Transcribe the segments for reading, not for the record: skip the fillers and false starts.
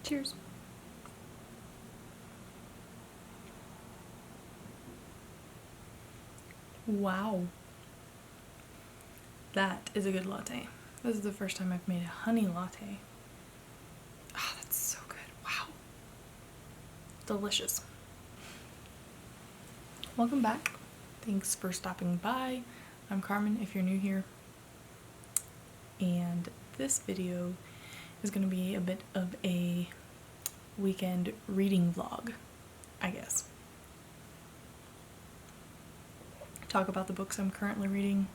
Cheers. Wow. That is a good latte. This is the first time I've made a honey latte. Ah, that's so good. Wow. Delicious. Welcome back. Thanks for stopping by. I'm Carmen if you're new here. And this video is going to be a bit of a weekend reading vlog, I guess. Talk about the books I'm currently reading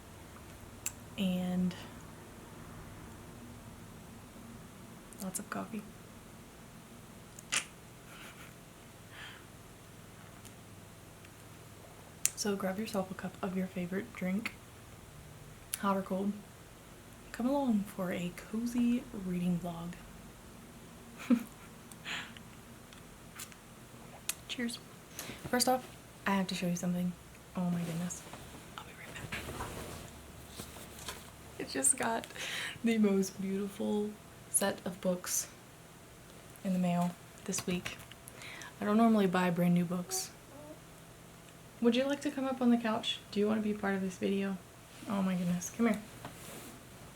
and lots of coffee. So grab yourself a cup of your favorite drink, hot or cold. Come along for a cozy reading vlog. Cheers. First off, I have to show you something. Oh my goodness. I'll be right back. I just got the most beautiful set of books in the mail this week. I don't normally buy brand new books. Would you like to come up on the couch? Do you want to be part of this video? Oh my goodness. Come here.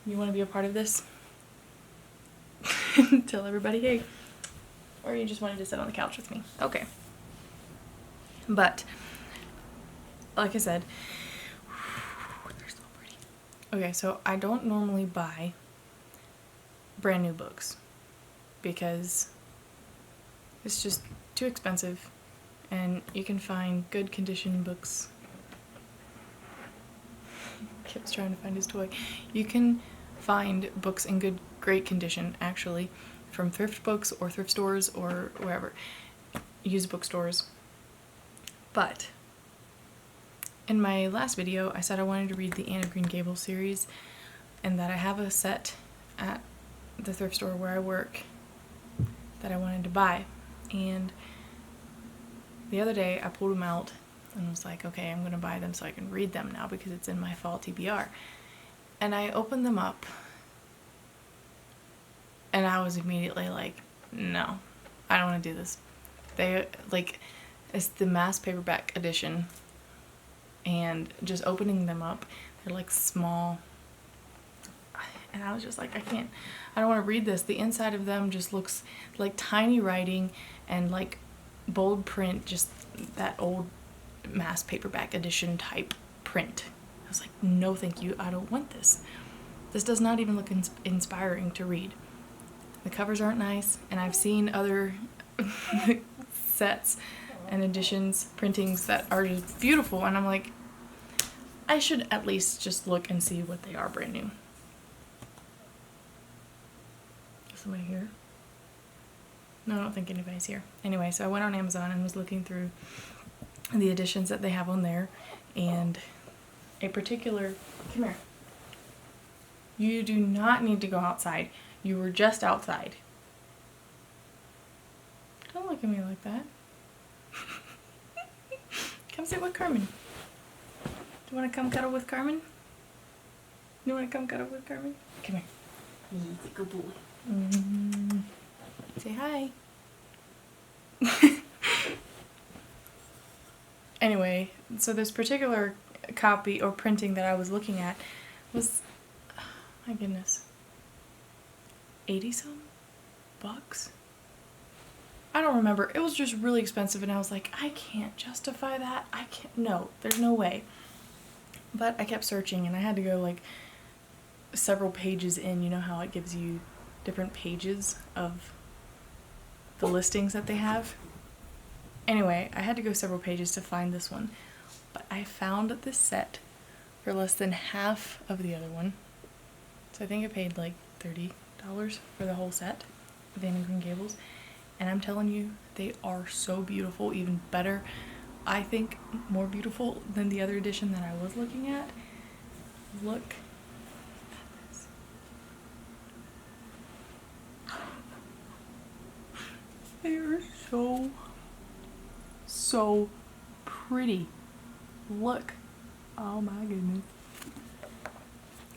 You want to be a part of this? Tell everybody hey. Or you just wanted to sit on the couch with me. Okay. But, like I said, they're so pretty. Okay, so I don't normally buy brand new books because it's just too expensive, and you can find good condition books. Kip's trying to find his toy. You can find books in great condition, actually, from thrift books or thrift stores or wherever, used bookstores. But in my last video, I said I wanted to read the Anne of Green Gables series, and that I have a set at the thrift store where I work that I wanted to buy. And the other day I pulled them out and was like, okay, I'm gonna buy them so I can read them now because it's in my fall TBR. And I opened them up and I was immediately like, no, I don't want to do this. It's the mass paperback edition, and just opening them up, they're like small, and I was just like, I don't want to read this. The inside of them just looks like tiny writing and like bold print, just that old mass paperback edition type print. I was like, no thank you, I don't want this. This does not even look inspiring to read. The covers aren't nice, and I've seen other sets and editions, printings that are just beautiful, and I'm like, I should at least just look and see what they are brand new. Is somebody here? No, I don't think anybody's here. Anyway, so I went on Amazon and was looking through the editions that they have on there, and a particular, come here. You do not need to go outside. You were just outside. Don't look at me like that. Come sit with Carmen. Do you want to come cuddle with Carmen? You want to come cuddle with Carmen? Come here. He's a good boy. Say hi. Anyway, so this particular copy or printing that I was looking at was, oh my goodness, 80-some bucks? I don't remember. It was just really expensive, and I was like, I can't justify that. No, there's no way. But I kept searching, and I had to go like several pages in. You know how it gives you different pages of the listings that they have? Anyway, I had to go several pages to find this one. But I found this set for less than half of the other one. So I think I paid like $30 for the whole set of Anne of Green Gables. And I'm telling you, they are so beautiful, even better. I think more beautiful than the other edition that I was looking at. Look at this. They are so pretty. Look. Oh my goodness.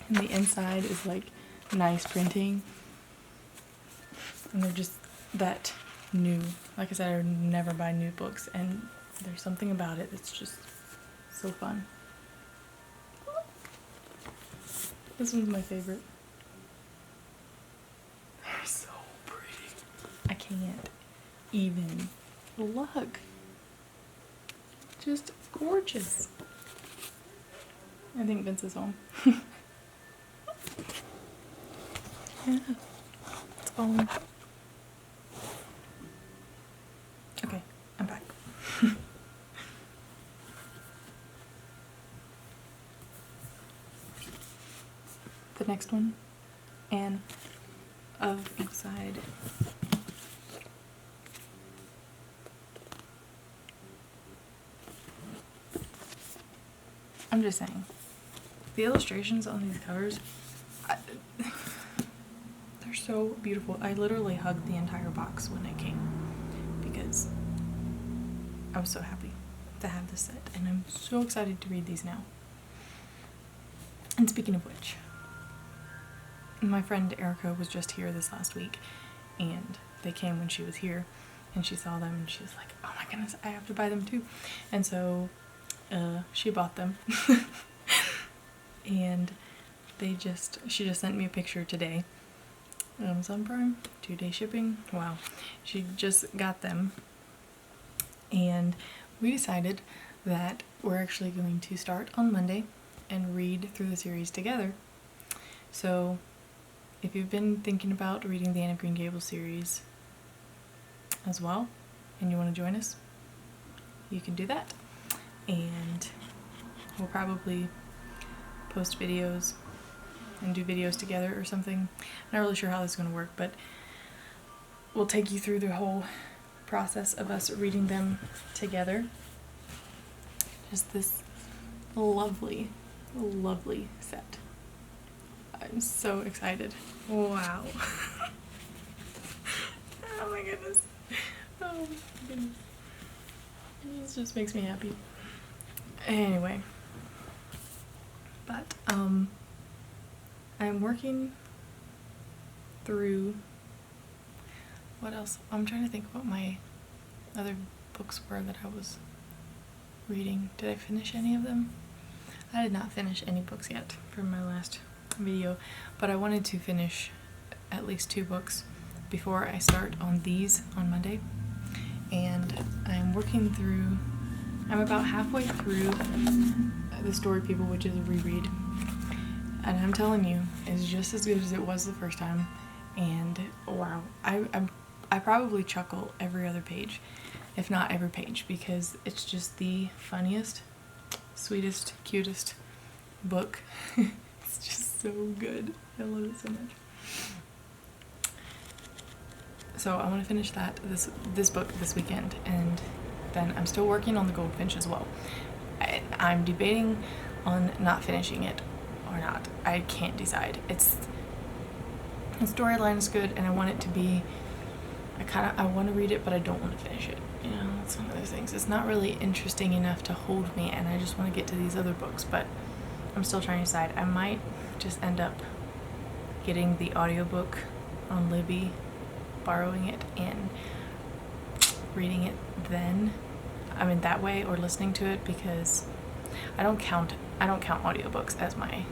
And the inside is like nice printing. And they're just that new. Like I said, I never buy new books, and there's something about it that's just so fun. This one's my favorite. They're so pretty. I can't even look. Just gorgeous. I think Vince is home. Yeah. It's falling. Okay, I'm back. The next one, Anne of Inside. I'm just saying, the illustrations on these covers, they're so beautiful. I literally hugged the entire box when it came because I was so happy to have this set, and I'm so excited to read these now. And speaking of which, my friend Erica was just here this last week, and they came when she was here, and she saw them, and she was like, oh my goodness, I have to buy them too. And so she bought them. And she just sent me a picture today. Amazon Prime, 2-day shipping. Wow. She just got them, and we decided that we're actually going to start on Monday and read through the series together. So if you've been thinking about reading the Anne of Green Gables series as well, and you want to join us, you can do that. And we'll probably post videos and do videos together or something. Not really sure how this is going to work, but we'll take you through the whole process of us reading them together. Just this lovely, lovely set. I'm so excited. Wow. Oh my goodness. Oh my goodness. This just makes me happy. Anyway. But, I'm working through, what else? I'm trying to think what my other books were that I was reading. Did I finish any of them? I did not finish any books yet from my last video, but I wanted to finish at least 2 books before I start on these on Monday. And I'm working through, I'm about halfway through The Story People, which is a reread. And I'm telling you, it's just as good as it was the first time. And wow, I probably chuckle every other page, if not every page, because it's just the funniest, sweetest, cutest book. It's just so good. I love it so much. So I want to finish this book this weekend, and then I'm still working on The Goldfinch as well. I'm debating on not finishing it or not. I can't decide. The storyline is good, and I want it to be, I want to read it, but I don't want to finish it. You know, it's one of those things. It's not really interesting enough to hold me, and I just want to get to these other books, but I'm still trying to decide. I might just end up getting the audiobook on Libby, borrowing it and reading it then. I mean, that way, or listening to it, because I don't count audiobooks as my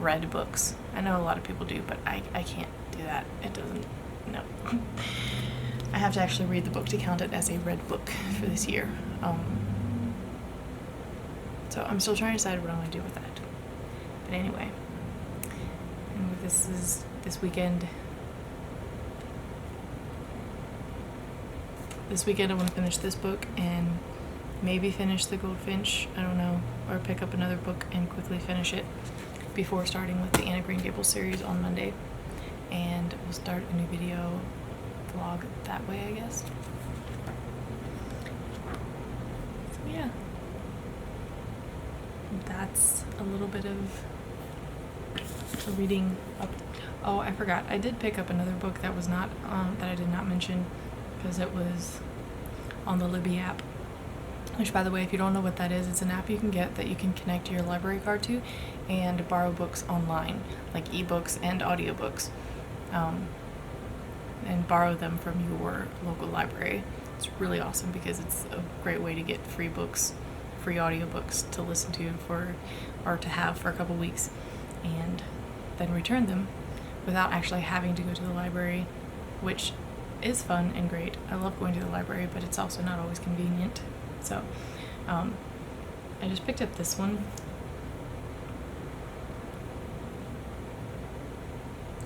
read books. I know a lot of people do, but I can't do that. It doesn't, no. I have to actually read the book to count it as a read book for this year. So I'm still trying to decide what I'm going to do with that. But anyway, and this weekend. This weekend I want to finish this book and maybe finish The Goldfinch, I don't know, or pick up another book and quickly finish it before starting with the Anne of Green Gables series on Monday. And we'll start a new video vlog that way, I guess. So yeah, that's a little bit of a reading up. Oh, I forgot. I did pick up another book that was not that I did not mention, because it was on the Libby app, which, by the way, if you don't know what that is, it's an app you can get that you can connect your library card to and borrow books online, like ebooks and audiobooks. and borrow them from your local library. It's really awesome because it's a great way to get free books, free audiobooks to listen to or to have for a couple weeks, and then return them without actually having to go to the library, which is fun and great. I love going to the library, but it's also not always convenient. So I just picked up this one,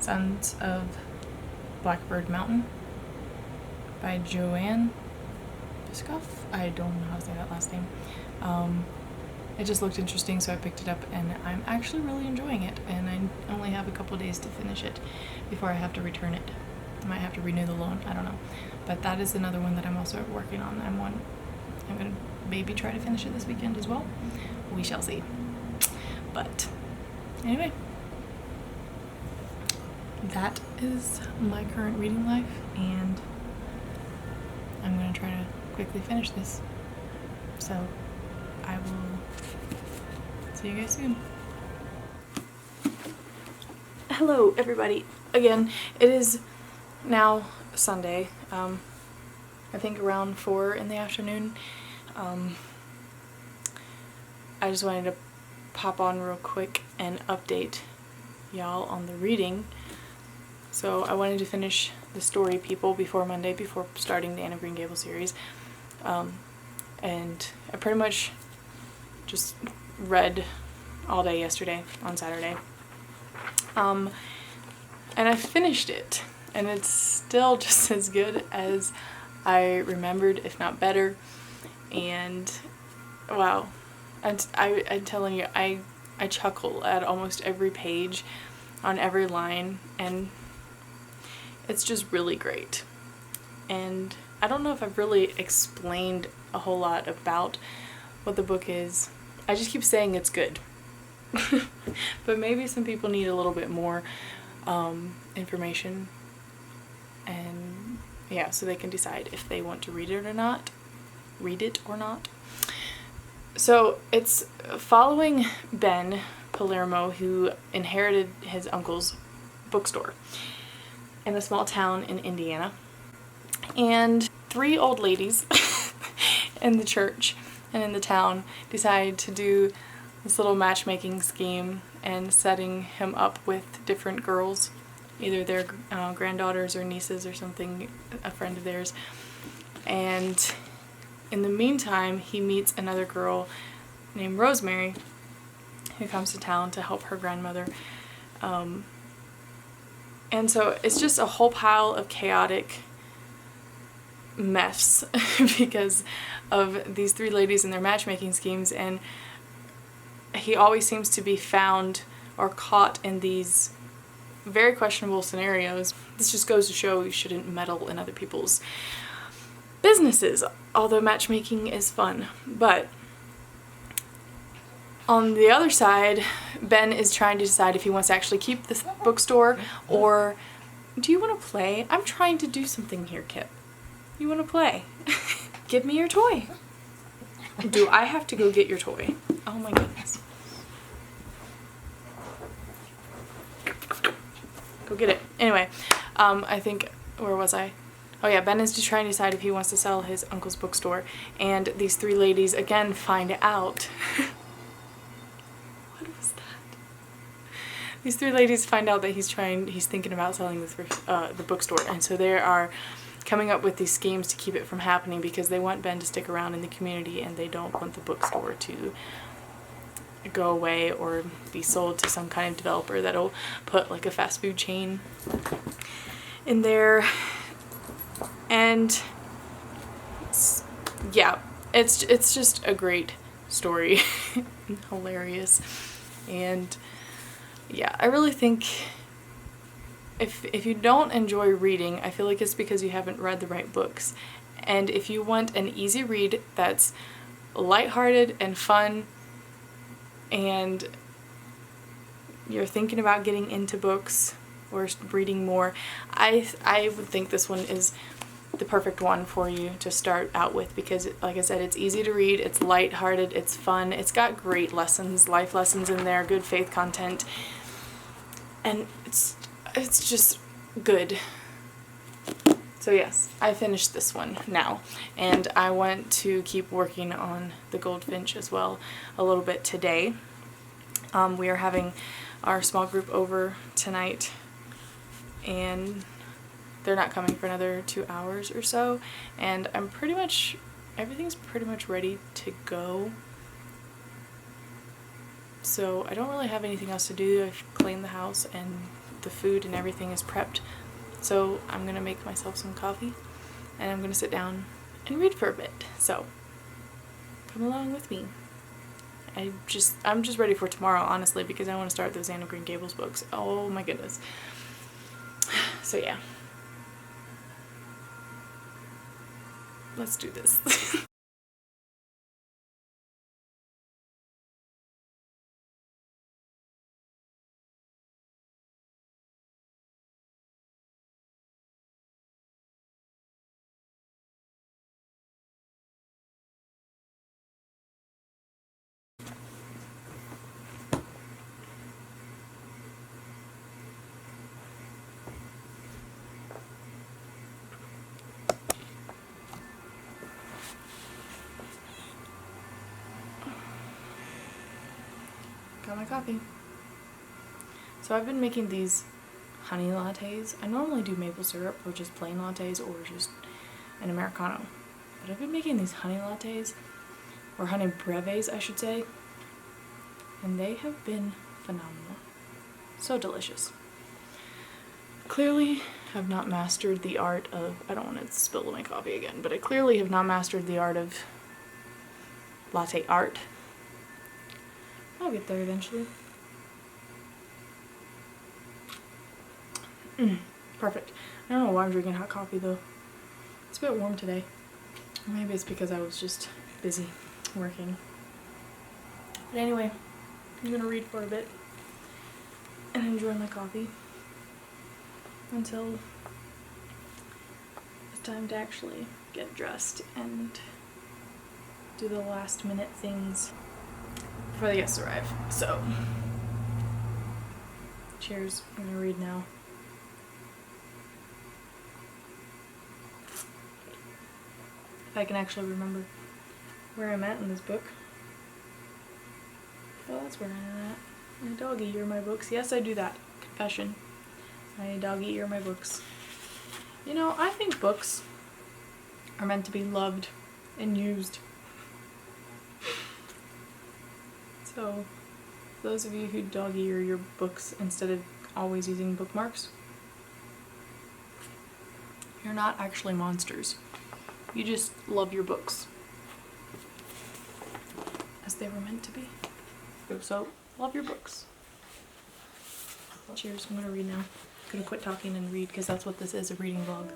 Sons of Blackbird Mountain by Joanne Biscoff. I don't know how to say that last name. It just looked interesting, so I picked it up, and I'm actually really enjoying it, and I only have a couple days to finish it before I have to return it. I might have to renew the loan, I don't know. But that is another one that I'm also working on. I'm going to maybe try to finish it this weekend as well. We shall see. But anyway, that is my current reading life, and I'm going to try to quickly finish this. So I will see you guys soon. Hello everybody. Again, it is now Sunday. I think around 4 in the afternoon. I just wanted to pop on real quick and update y'all on the reading. So I wanted to finish the story People before Monday, before starting the Anne of Green Gables series. And I pretty much just read all day yesterday on Saturday. And I finished it, and it's still just as good as I remembered, if not better. And wow, I'm telling you, I chuckle at almost every page, on every line, and it's just really great. And I don't know if I've really explained a whole lot about what the book is. I just keep saying it's good. But maybe some people need a little bit more information, and yeah, so they can decide if they want to read it or not. So it's following Ben Palermo, who inherited his uncle's bookstore in a small town in Indiana, and 3 old ladies in the church and in the town decide to do this little matchmaking scheme and setting him up with different girls, either their granddaughters or nieces or something, a friend of theirs. And in the meantime, he meets another girl named Rosemary, who comes to town to help her grandmother. And so it's just a whole pile of chaotic mess because of these 3 ladies and their matchmaking schemes, and he always seems to be found or caught in these very questionable scenarios. This just goes to show you shouldn't meddle in other people's businesses, although matchmaking is fun. But on the other side, Ben is trying to decide if he wants to actually keep this bookstore, or do you want to play? I'm trying to do something here, Kip. You want to play? Give me your toy. Do I have to go get your toy? Oh my goodness. Go get it. Anyway, I think, where was I? Oh yeah, Ben is just trying to decide if he wants to sell his uncle's bookstore, and these 3 ladies again find out. What was that? These 3 ladies find out that he's thinking about selling the bookstore, and so they are coming up with these schemes to keep it from happening because they want Ben to stick around in the community, and they don't want the bookstore to go away or be sold to some kind of developer that'll put like a fast food chain in there. And yeah, it's just a great story. Hilarious. And yeah, I really think if you don't enjoy reading, I feel like it's because you haven't read the right books. And if you want an easy read that's lighthearted and fun, and you're thinking about getting into books or reading more, I would think this one is the perfect one for you to start out with, because like I said, it's easy to read, it's lighthearted, it's fun, it's got great lessons, life lessons in there, good faith content, and it's just good. So yes, I finished this one now, and I want to keep working on the Goldfinch as well a little bit today. We are having our small group over tonight, and they're not coming for another 2 hours or so, and everything's pretty much ready to go. So I don't really have anything else to do. I've cleaned the house and the food and everything is prepped. So I'm gonna make myself some coffee and I'm gonna sit down and read for a bit. So come along with me. I'm just ready for tomorrow, honestly, because I want to start those Anne of Green Gables books. Oh my goodness. So yeah. Let's do this. Got my coffee. So I've been making these honey lattes. I normally do maple syrup or just plain lattes or just an Americano. But I've been making these honey lattes, or honey breves I should say, and they have been phenomenal. So delicious. Clearly have not mastered the art of, I don't want to spill my coffee again, but I clearly have not mastered the art of latte art. I'll get there eventually. Perfect. I don't know why I'm drinking hot coffee though. It's a bit warm today. Maybe it's because I was just busy working. But anyway, I'm gonna read for a bit and enjoy my coffee until it's time to actually get dressed and do the last minute things before the guests arrive. So, cheers. I'm gonna read now. If I can actually remember where I'm at in this book. Well, that's where I'm at. I dog ear my books. Yes, I do that. Confession. I dog ear my books. You know, I think books are meant to be loved and used. So, those of you who dog ear your books instead of always using bookmarks, you're not actually monsters. You just love your books as they were meant to be. So, love your books. Cheers. I'm gonna read now. I'm gonna quit talking and read because that's what this is, a reading vlog.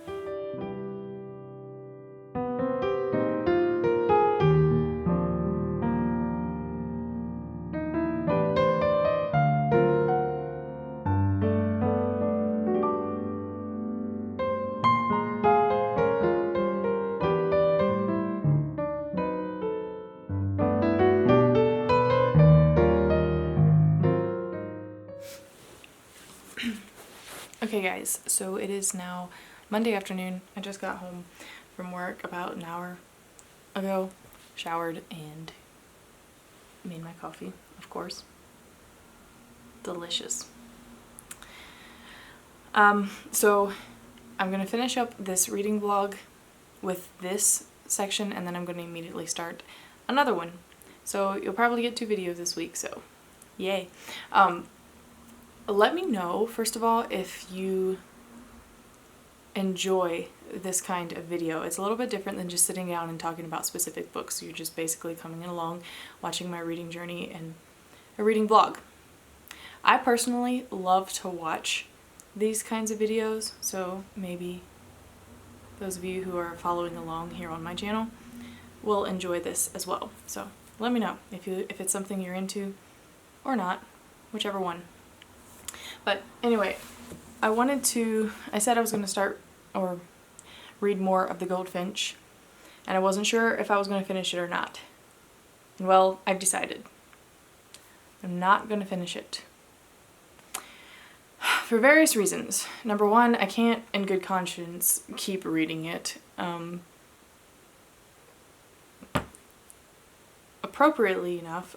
Okay guys, so it is now Monday afternoon. I just got home from work about an hour ago, showered and made my coffee, of course. Delicious. So I'm gonna finish up this reading vlog with this section and then I'm gonna immediately start another one. So you'll probably get 2 videos this week, so yay. Let me know, first of all, if you enjoy this kind of video. It's a little bit different than just sitting down and talking about specific books. You're just basically coming along, watching my reading journey and a reading vlog. I personally love to watch these kinds of videos, so maybe those of you who are following along here on my channel will enjoy this as well. So let me know if it's something you're into or not, whichever one. But anyway, I said I was going to start or read more of The Goldfinch, and I wasn't sure if I was going to finish it or not. Well, I've decided. I'm not going to finish it. for various reasons. Number one, I can't in good conscience keep reading it. Appropriately enough,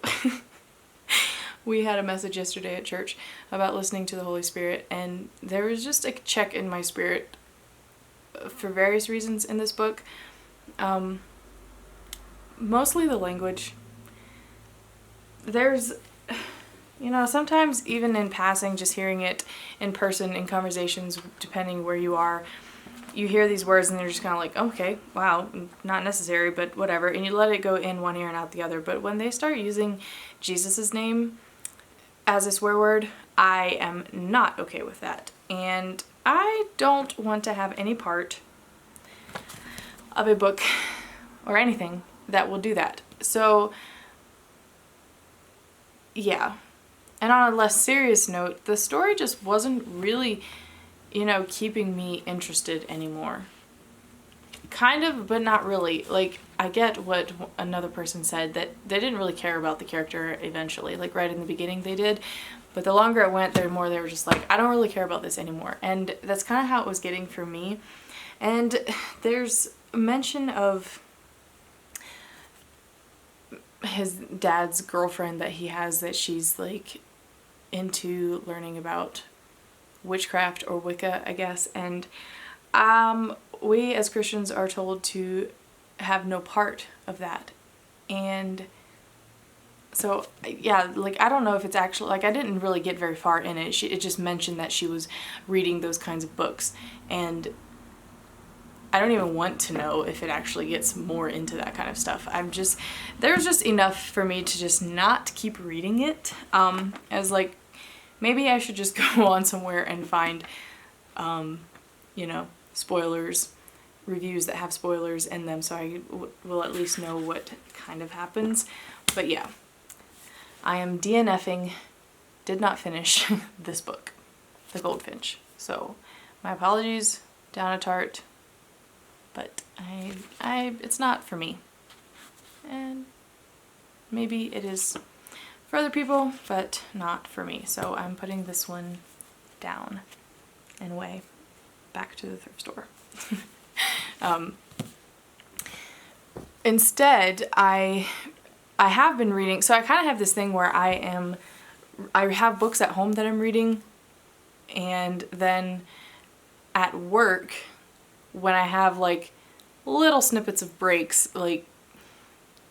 we had a message yesterday at church about listening to the Holy Spirit, and there was just a check in my spirit for various reasons in this book. Mostly the language. There's, sometimes even in passing, just hearing it in person in conversations, depending where you are, you hear these words and they're just kind of like, okay, wow, not necessary, but whatever, and you let it go in one ear and out the other. But when they start using Jesus's name as a swear word, I am not okay with that. And I don't want to have any part of a book or anything that will do that. So, yeah. And on a less serious note, the story just wasn't really, keeping me interested anymore. Kind of, but not really. Like, I get what another person said, that they didn't really care about the character eventually. Like, right in the beginning they did. But the longer it went, the more they were just like, I don't really care about this anymore. And that's kind of how it was getting for me. And there's mention of his dad's girlfriend that he has, that she's like into learning about witchcraft or Wicca, I guess. And we as Christians are told to have no part of that. And so, yeah, like, I don't know if it's actually, like, I didn't really get very far in it. It just mentioned that she was reading those kinds of books, and I don't even want to know if it actually gets more into that kind of stuff. There's just enough for me to just not keep reading it. As like, maybe I should just go on somewhere and find, spoilers, reviews that have spoilers in them, so I will at least know what kind of happens. But yeah, I am DNFing, did not finish this book, The Goldfinch. So my apologies, Donna Tartt. But it's not for me. And maybe it is for other people, but not for me. So I'm putting this one down and away, back to the thrift store. Instead, I have been reading, so I kind of have this thing where I have books at home that I'm reading, and then at work, when I have like little snippets of breaks, like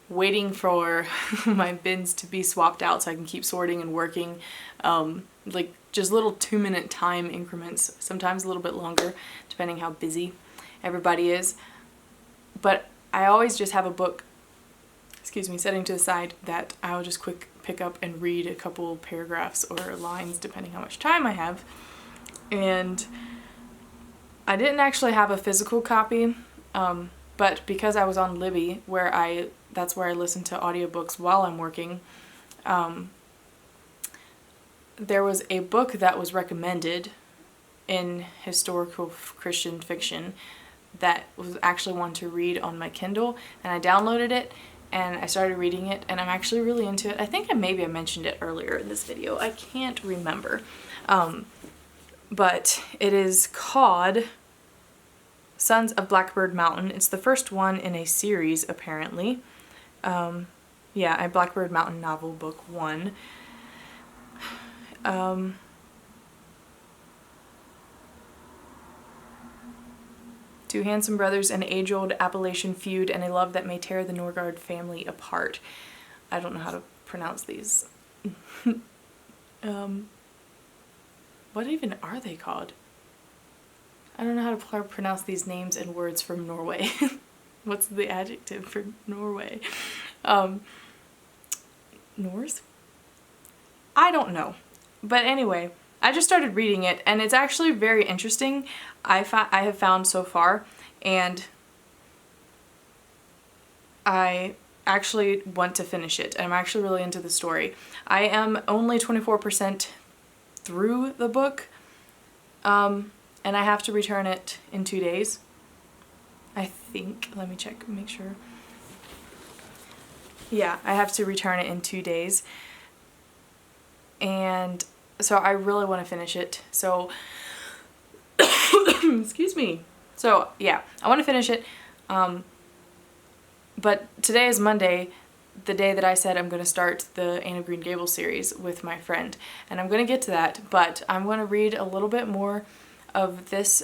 waiting for my bins to be swapped out so I can keep sorting and working, like just little 2-minute time increments, sometimes a little bit longer, depending how busy everybody is. But I always just have a book, setting to the side that I'll just quick pick up and read a couple paragraphs or lines, depending how much time I have. And I didn't actually have a physical copy, but because I was on Libby, that's where I listen to audiobooks while I'm working, there was a book that was recommended in historical Christian fiction that was actually one to read on my Kindle, and I downloaded it and I started reading it, and I'm actually really into it. I think maybe I mentioned it earlier in this video, I can't remember. But it is called Sons of Blackbird Mountain. It's the first one in a series, apparently. A Blackbird Mountain novel, book 1. Two handsome brothers, an age-old Appalachian feud, and a love that may tear the Norgard family apart. I don't know how to pronounce these. What even are they called? I don't know how to pronounce these names and words from Norway. What's the adjective for Norway? Norse? I don't know. But anyway, I just started reading it, and it's actually very interesting, I have found so far, and I actually want to finish it, and I'm actually really into the story. I am only 24% through the book, and I have to return it in 2 days. I think, let me check, make sure. Yeah, I have to return it in 2 days. And so I really want to finish it. So, excuse me. So yeah, I want to finish it. But today is Monday, the day that I said I'm going to start the Anne of Green Gables series with my friend. And I'm going to get to that, but I'm going to read a little bit more of this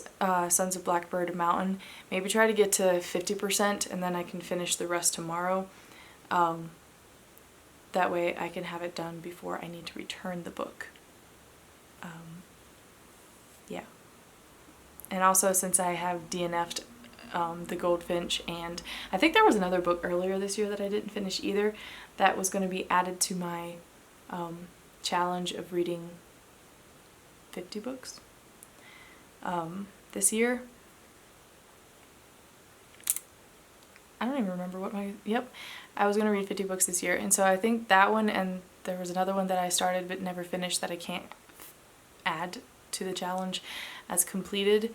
Sons of Blackbird Mountain. Maybe try to get to 50% and then I can finish the rest tomorrow. That way I can have it done before I need to return the book. Yeah. And also, since I have DNF'd The Goldfinch, and I think there was another book earlier this year that I didn't finish either, that was going to be added to my challenge of reading 50 books this year. I don't even remember what my, yep, I was going to read 50 books this year, and so I think that one, and there was another one that I started but never finished that I can't add to the challenge as completed.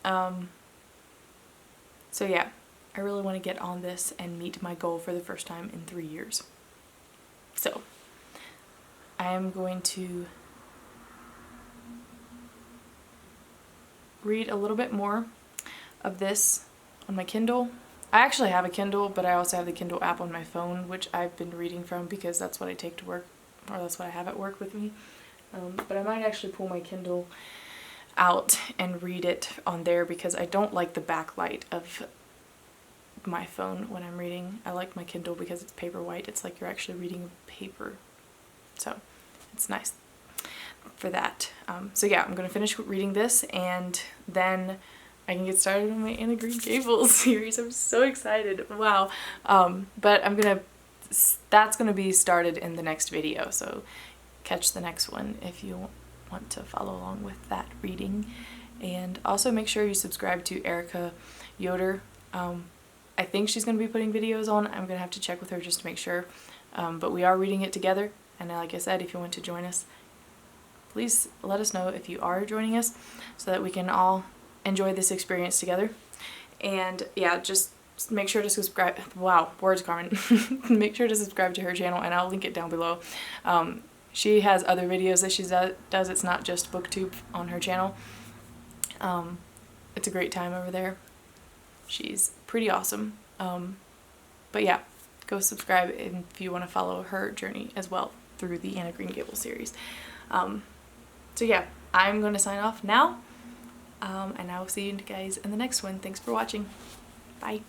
So yeah, I really want to get on this and meet my goal for the first time in 3 years. So I am going to read a little bit more of this on my Kindle. I actually have a Kindle, but I also have the Kindle app on my phone, which I've been reading from because that's what I take to work, or that's what I have at work with me. But I might actually pull my Kindle out and read it on there because I don't like the backlight of my phone when I'm reading. I like my Kindle because it's paper white. It's like you're actually reading paper. So it's nice for that. So yeah, I'm going to finish reading this and then I can get started on my Anne of Green Gables series. I'm so excited. Wow. But that's going to be started in the next video. So catch the next one if you want to follow along with that reading. And also make sure you subscribe to Erica Yoder. I think she's going to be putting videos on. I'm going to have to check with her just to make sure. But we are reading it together. And like I said, if you want to join us, please let us know if you are joining us so that we can all enjoy this experience together. And yeah, just make sure to subscribe. Wow, words, Carmen. Make sure to subscribe to her channel and I'll link it down below. She has other videos that she does. It's not just BookTube on her channel. It's a great time over there. She's pretty awesome. But yeah, go subscribe if you want to follow her journey as well through the Anne of Green Gables series. So yeah, I'm going to sign off now. And I will see you guys in the next one. Thanks for watching. Bye.